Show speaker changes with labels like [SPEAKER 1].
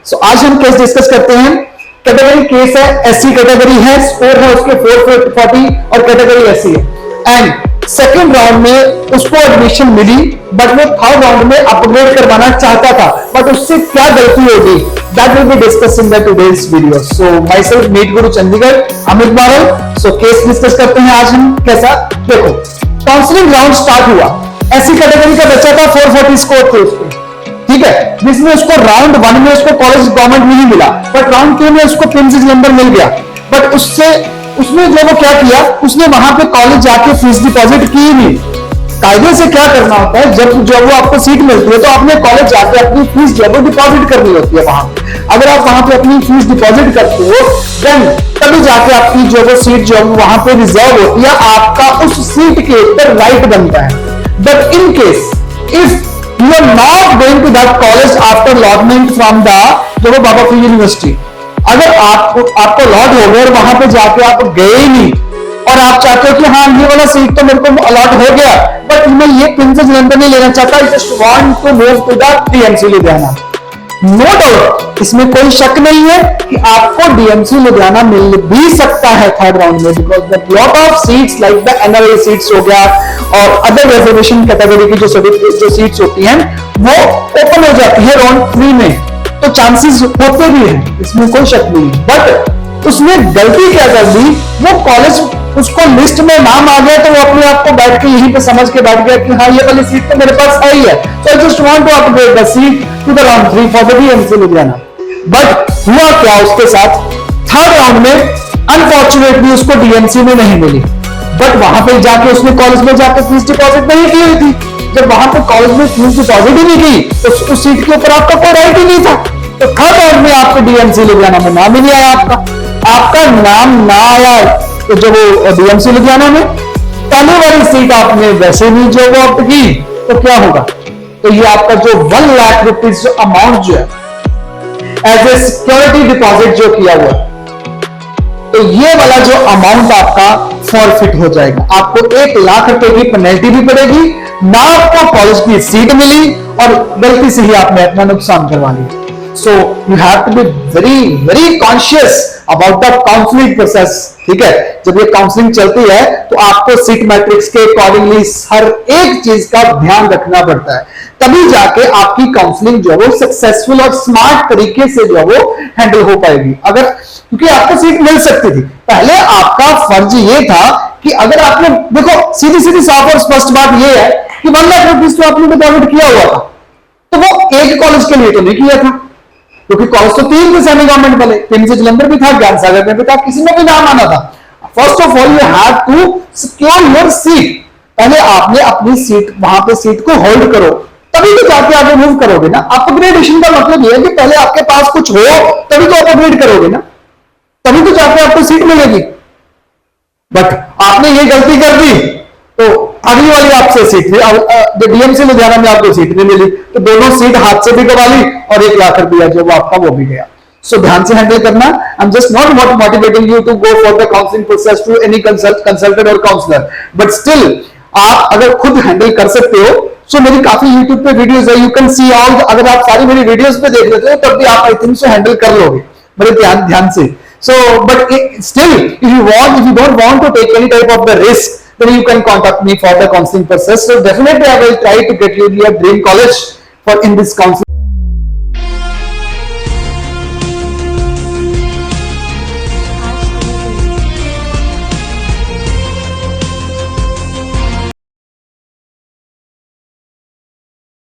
[SPEAKER 1] आज हम case discuss करते हैं। कैटेगरी केस है, एससी कैटेगरी है, स्कोर है उसके 440 और कैटेगरी एससी है। एंड सेकंड राउंड में उसको एडमिशन मिली, बट वो थर्ड राउंड में अपग्रेड करवाना चाहता था, बट उससे क्या गलती होगी, that will be discuss in the today's video. So myself meet Guru Chandigarh, Amit Bawal. So case discuss करते हैं आज हम। कैसा, देखो काउंसलिंग राउंड स्टार्ट हुआ, एससी कैटेगरी का बच्चा था, 440 स्कोर थे उसके, ठीक है, जिसमें उसको राउंड 1 में उसको कॉलेज गवर्नमेंट नहीं मिला, बट राउंड 2 में उसको प्रिंसेस नंबर मिल गया। बट उसने जो वो क्या किया, उसने वहां पे कॉलेज जाके फीस डिपॉजिट की नहीं। कायदे से क्या करना होता है, जब वो आपको सीट मिलती है तो आपने कॉलेज जाके अपनी फीस जो है डिपॉजिट करनी होती है वहां। अगर आप वहां पे अपनी फीस डिपॉजिट करते हो देन तभी जाके आपकी जो वो सीट जो वहां पे रिजर्व होती है, आपका उस सीट के ऊपर राइट बनता है। But in case if you are not going to that college after allotment from the जो बाबा फरीद यूनिवर्सिटी, अगर आपको अलॉट हो गया और वहां पे जाके आप गए ही नहीं और आप चाहते हो कि हाँ ये वाला सीट तो मेरे को अलॉट हो गया, बट मैं ये प्रिंसेस जलंधर नहीं लेना चाहता, I just want to move to the DMC Ludhiana. No doubt, इसमें कोई शक नहीं है कि आपको डीएमसी लुधियाना मिल भी सकता है थर्ड राउंड में, because the lot of seats like the NRI seats हो गया और अदर रिजर्वेशन कैटेगरी की जो सीट्स होती हैं वो ओपन हो जाती है राउंड 3 में, तो चांसेस होते भी हैं, इसमें कोई शक नहीं। बट उसने गलती क्या कर दी, वो कॉलेज उसको लिस्ट में नाम आ गया तो वो अपने आप को बैठ के यहीं पे समझ के बैठ गया कि हाँ ये वाली सीट तो मेरे पास है ही है, so I just want to upgrade the seat to the round 3 for the DMC Ludhiana. But हुआ क्या उसके साथ, थर्ड राउंड में अनफॉर्चुनेटली उसको डीएमसी में नहीं मिली, बट वहां पे जाके उसने कॉलेज में जाकर फीस डिपॉजिट नहीं की हुई थी। जब वहां पे कॉलेज में फीस डिपॉजिट ही नहीं की तो उस सीट के ऊपर आपका कोई राइट ही नहीं था, तो थर्ड राउंड में आपको डीएमसी लुधियाना में नाम ही नहीं आया, आपका नाम ना आया तो जो वो डीएमसी लुधियाना में पहले वाली सीट आपने वैसे नहीं जो वो ऑप्ट की, तो क्या होगा, तो ये आपका जो 1 लाख रुपीज जो अमाउंट जो है एज ए सिक्योरिटी डिपॉजिट जो किया हुआ, तो ये वाला जो अमाउंट आपका फॉरफिट हो जाएगा। आपको 1 लाख रुपए की पेनल्टी भी पड़ेगी, ना आपको कॉलेज की सीट मिली और गलती से ही आपने अपना नुकसान करवा लिया। So you have to be very conscious about the counseling process, ठीक है। जब ये काउंसलिंग चलती है तो आपको सीट मैट्रिक्स के अकॉर्डिंगली हर एक चीज का ध्यान रखना पड़ता है, तभी जाके आपकी काउंसलिंग जो है वो सक्सेसफुल और स्मार्ट तरीके से जो है वो हैंडल हो पाएगी। अगर क्योंकि आपको सीट मिल सकती थी, पहले आपका फर्ज ये था कि अगर आपने देखो सीधी साफ और स्पष्ट बात ये है कि 1 लाख रुपीज तो आपने डिपॉजिट किया हुआ था, तो वो एक कॉलेज के लिए तो नहीं किया था, क्योंकि कॉलेज तो 3 थे सेमी गवर्नमेंट वाले, प्रिंसेस जलंधर भी था, ज्ञान सागर में भी था, किसी में भी नाम आना था। First of all you have to secure your seat, पहले आपने अपनी सीट वहां पे सीट को होल्ड करो, तभी तो जाके आगे मूव करोगे ना। अपग्रेडेशन का मतलब यह है कि पहले आपके पास कुछ हो तभी तो अपग्रेड करोगे ना, तभी तो जाके आपको सीट मिलेगी। बट आपने ये गलती कर दी तो अगली वाली आपसे सीट डीएमसी लुधियाना में आपको सीट नहीं मिली, तो दोनों सीट हाथ से भी गवा ली और 1 लाख रुपया जो वो आपका वो भी गया। सो ध्यान से हैंडल करना। I am just not motivating you to go for the counselling process to any consultant और काउंसलर, बट स्टिल आप अगर खुद हैंडल कर सकते हो, सो मेरी काफी यूट्यूब पे वीडियोस है, यू कैन सी ऑल, अगर आप सारी मेरी वीडियोस पे देख लेते हो तब भी आप आई थिंक सो हैंडल कर लोगे बड़े ध्यान से। So, but still, if you don't want to take any type of the risk, then you can contact me for the counseling process. So definitely, I will try to get you your dream college for in this counseling.